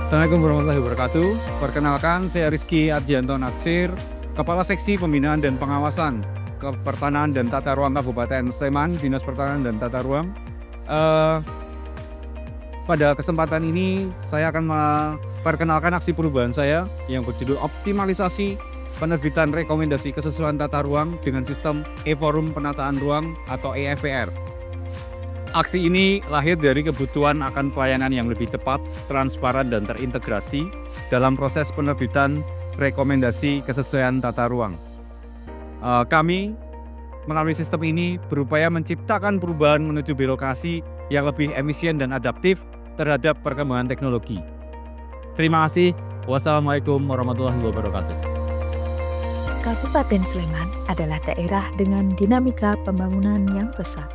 Assalamualaikum warahmatullahi wabarakatuh. Perkenalkan, saya Rizky Ardianto Natsir, Kepala Seksi Pembinaan dan Pengawasan Pertanahan dan Tata Ruang Kabupaten Sleman, Dinas Pertanahan dan Tata Ruang. Pada kesempatan ini, saya akan memperkenalkan aksi perubahan saya yang berjudul Optimalisasi Penerbitan Rekomendasi Kesesuaian Tata Ruang dengan Sistem E-Forum Penataan Ruang atau EFPR. Aksi ini lahir dari kebutuhan akan pelayanan yang lebih cepat, transparan, dan terintegrasi dalam proses penerbitan rekomendasi kesesuaian tata ruang. Kami melalui sistem ini berupaya menciptakan perubahan menuju birokrasi yang lebih efisien dan adaptif terhadap perkembangan teknologi. Terima kasih. Wassalamualaikum warahmatullahi wabarakatuh. Kabupaten Sleman adalah daerah dengan dinamika pembangunan yang pesat.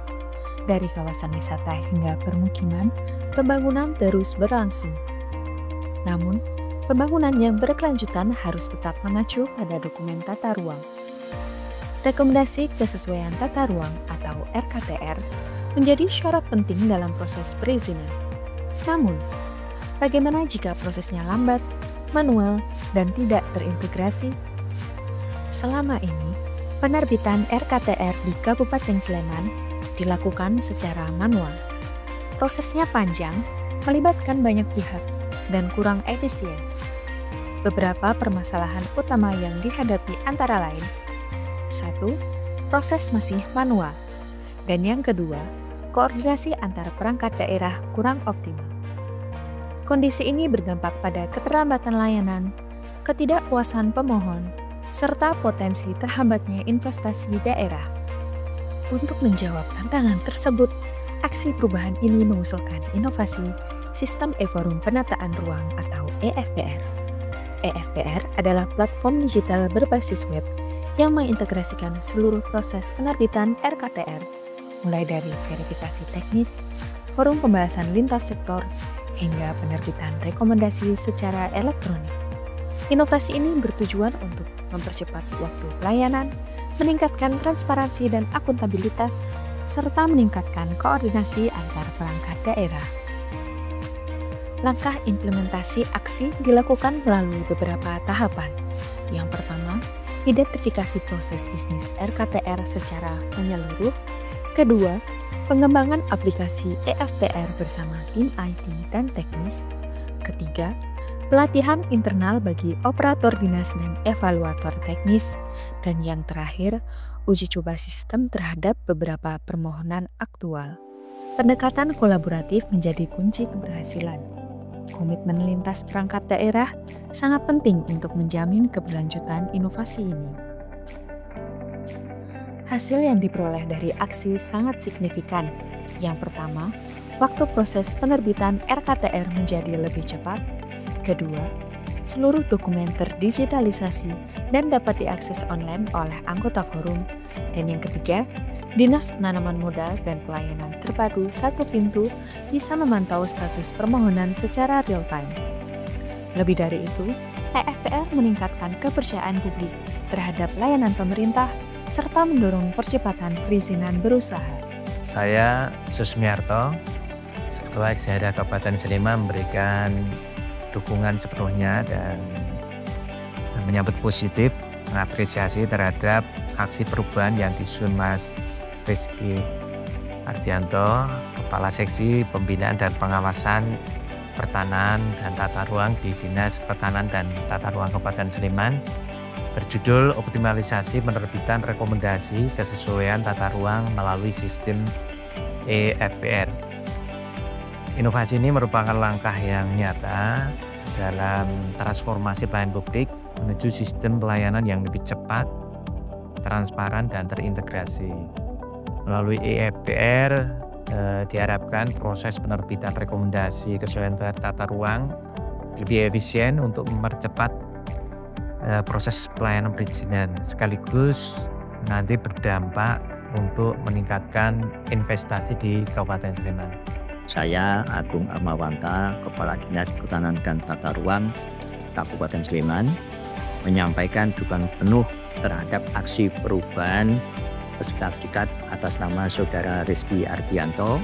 Dari kawasan wisata hingga permukiman, pembangunan terus berlangsung. Namun, pembangunan yang berkelanjutan harus tetap mengacu pada dokumen tata ruang. Rekomendasi kesesuaian tata ruang atau RKTR menjadi syarat penting dalam proses perizinan. Namun, bagaimana jika prosesnya lambat, manual, dan tidak terintegrasi? Selama ini, penerbitan RKTR di Kabupaten Sleman dilakukan secara manual. Prosesnya panjang, melibatkan banyak pihak, dan kurang efisien. Beberapa permasalahan utama yang dihadapi antara lain: 1. Proses masih manual. Dan yang kedua, koordinasi antar perangkat daerah kurang optimal. Kondisi ini berdampak pada keterlambatan layanan, ketidakpuasan pemohon, serta potensi terhambatnya investasi daerah. Untuk menjawab tantangan tersebut, aksi perubahan ini mengusulkan inovasi Sistem E-Forum Penataan Ruang atau EFPR. EFPR adalah platform digital berbasis web yang mengintegrasikan seluruh proses penerbitan RKTR, mulai dari verifikasi teknis, forum pembahasan lintas sektor, hingga penerbitan rekomendasi secara elektronik. Inovasi ini bertujuan untuk mempercepat waktu pelayanan, meningkatkan transparansi dan akuntabilitas, serta meningkatkan koordinasi antar perangkat daerah. Langkah implementasi aksi dilakukan melalui beberapa tahapan. Yang pertama, identifikasi proses bisnis RKTR secara menyeluruh. Kedua, pengembangan aplikasi EFPR bersama tim IT dan teknis. Ketiga, pelatihan internal bagi operator dinas dan evaluator teknis. Dan yang terakhir, uji coba sistem terhadap beberapa permohonan aktual. Pendekatan kolaboratif menjadi kunci keberhasilan. Komitmen lintas perangkat daerah sangat penting untuk menjamin keberlanjutan inovasi ini. Hasil yang diperoleh dari aksi sangat signifikan. Yang pertama, waktu proses penerbitan RKTR menjadi lebih cepat. Kedua, seluruh dokumen terdigitalisasi dan dapat diakses online oleh anggota forum. Dan yang ketiga, Dinas Penanaman Modal dan Pelayanan Terpadu Satu Pintu bisa memantau status permohonan secara real-time. Lebih dari itu, EFPR meningkatkan kepercayaan publik terhadap layanan pemerintah serta mendorong percepatan perizinan berusaha. Saya Susmiarto, Ketua Eksekutif Kabupaten Sleman, memberikan dukungan sepenuhnya dan menyambut positif, mengapresiasi terhadap aksi perubahan yang disusun Mas Rizky Ardianto, Kepala Seksi Pembinaan dan Pengawasan Pertanahan dan Tata Ruang di Dinas Pertanahan dan Tata Ruang Kabupaten Sleman, berjudul Optimalisasi Penerbitan Rekomendasi Kesesuaian Tata Ruang melalui Sistem EFPR. Inovasi ini merupakan langkah yang nyata dalam transformasi pelayanan publik menuju sistem pelayanan yang lebih cepat, transparan, dan terintegrasi. Melalui EFPR diharapkan proses penerbitan rekomendasi kesesuaian tata ruang lebih efisien untuk mempercepat proses pelayanan perizinan, sekaligus nanti berdampak untuk meningkatkan investasi di Kabupaten Sleman. Saya Agung Armawanta, Kepala Dinas Pertanahan dan Tata Ruang Kabupaten Sleman, menyampaikan dukungan penuh terhadap aksi perubahan pesertifikat atas nama Saudara Rizky Ardianto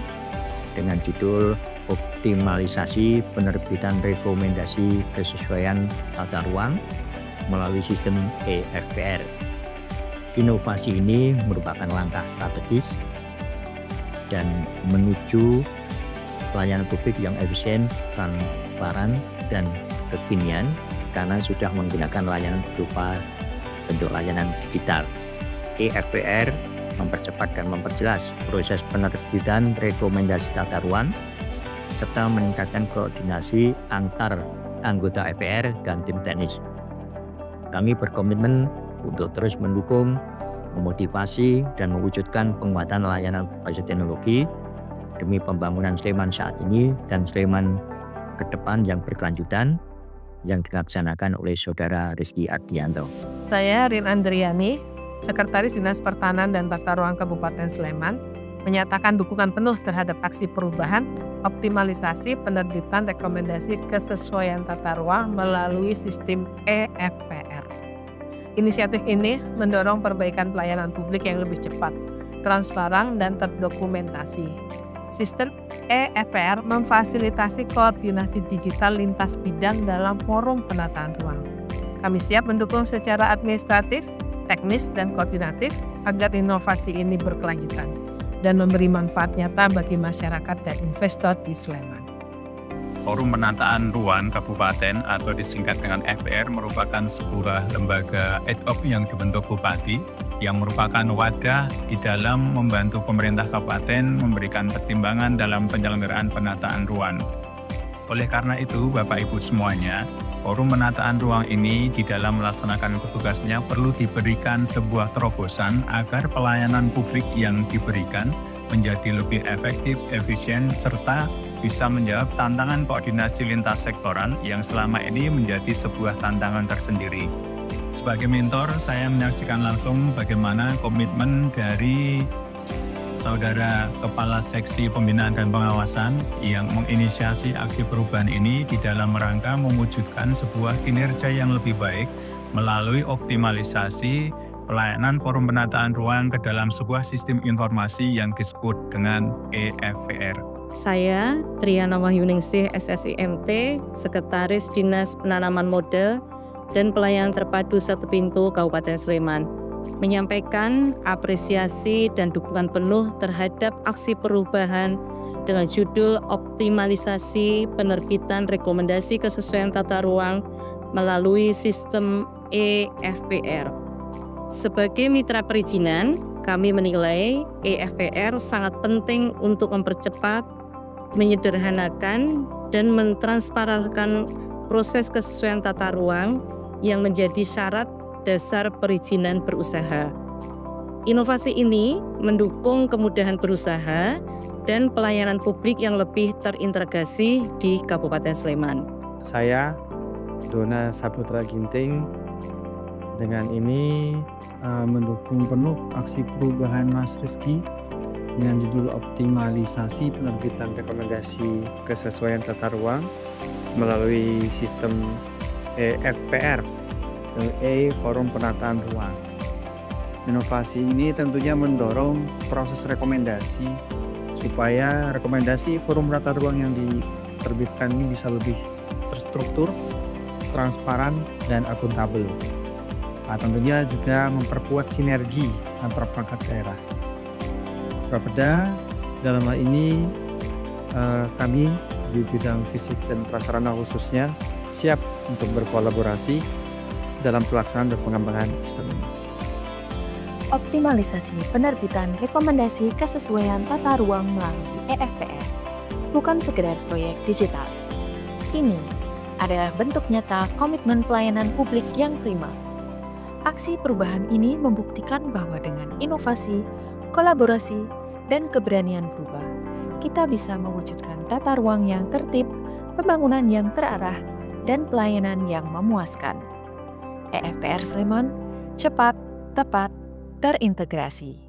dengan judul Optimalisasi Penerbitan Rekomendasi Kesesuaian Tata Ruang melalui sistem EFPR. Inovasi ini merupakan langkah strategis dan menuju pelayanan publik yang efisien, transparan, dan kekinian karena sudah menggunakan layanan berupa bentuk layanan digital. EFPR mempercepat dan memperjelas proses penerbitan rekomendasi tata ruang serta meningkatkan koordinasi antar anggota EFPR dan tim teknis. Kami berkomitmen untuk terus mendukung, memotivasi, dan mewujudkan penguatan layanan berbasis teknologi demi pembangunan Sleman saat ini dan Sleman ke depan yang berkelanjutan yang dilaksanakan oleh Saudara Rizky Ardianto. Saya Rin Andriani, Sekretaris Dinas Pertahanan dan Tata Ruang Kabupaten Sleman, menyatakan dukungan penuh terhadap aksi perubahan, optimalisasi penerbitan rekomendasi kesesuaian tata ruang melalui sistem EFPR. Inisiatif ini mendorong perbaikan pelayanan publik yang lebih cepat, transparan, dan terdokumentasi. Sistem EFPR memfasilitasi koordinasi digital lintas bidang dalam forum penataan ruang. Kami siap mendukung secara administratif, teknis, dan koordinatif agar inovasi ini berkelanjutan dan memberi manfaat nyata bagi masyarakat dan investor di Sleman. Forum Penataan Ruang Kabupaten atau disingkat dengan FPR merupakan sebuah lembaga ad hoc yang dibentuk Bupati yang merupakan wadah di dalam membantu pemerintah kabupaten memberikan pertimbangan dalam penyelenggaraan penataan ruang. Oleh karena itu, Bapak Ibu semuanya, Forum Penataan Ruang ini di dalam melaksanakan petugasnya perlu diberikan sebuah terobosan agar pelayanan publik yang diberikan menjadi lebih efektif, efisien, serta bisa menjawab tantangan koordinasi lintas sektoral yang selama ini menjadi sebuah tantangan tersendiri. Sebagai mentor, saya menyaksikan langsung bagaimana komitmen dari Saudara Kepala Seksi Pembinaan dan Pengawasan yang menginisiasi aksi perubahan ini di dalam rangka mewujudkan sebuah kinerja yang lebih baik melalui optimalisasi pelayanan forum penataan ruang ke dalam sebuah sistem informasi yang disebut dengan EFPR. Saya Triana Wahyuningsih SSIMT, Sekretaris Dinas Penanaman Modal dan Pelayanan Terpadu Satu Pintu Kabupaten Sleman, menyampaikan apresiasi dan dukungan penuh terhadap aksi perubahan dengan judul Optimalisasi Penerbitan Rekomendasi Kesesuaian Tata Ruang melalui sistem EFPR. Sebagai mitra perizinan, kami menilai EFPR sangat penting untuk mempercepat, menyederhanakan, dan mentransparankan proses kesesuaian tata ruang yang menjadi syarat dasar perizinan berusaha. Inovasi ini mendukung kemudahan berusaha dan pelayanan publik yang lebih terintegrasi di Kabupaten Sleman. Saya Dona Saputra Ginting dengan ini mendukung penuh aksi perubahan Mas Rizky dengan judul Optimalisasi Penerbitan Rekomendasi Kesesuaian Tata Ruang melalui sistem EFPR, Forum Penataan Ruang. Inovasi ini tentunya mendorong proses rekomendasi supaya rekomendasi forum penataan ruang yang diterbitkan ini bisa lebih terstruktur, transparan, dan akuntabel. Tentunya juga memperkuat sinergi antar perangkat daerah. Bapeda dalam hal ini kami di bidang fisik dan prasarana khususnya siap untuk berkolaborasi dalam pelaksanaan dan pengembangan sistem ini. Optimalisasi penerbitan rekomendasi kesesuaian tata ruang melalui EFPR bukan sekedar proyek digital. Ini adalah bentuk nyata komitmen pelayanan publik yang prima. Aksi perubahan ini membuktikan bahwa dengan inovasi, kolaborasi, dan keberanian berubah, kita bisa mewujudkan tata ruang yang tertib, pembangunan yang terarah, dan pelayanan yang memuaskan. EFPR Sleman, cepat, tepat, terintegrasi.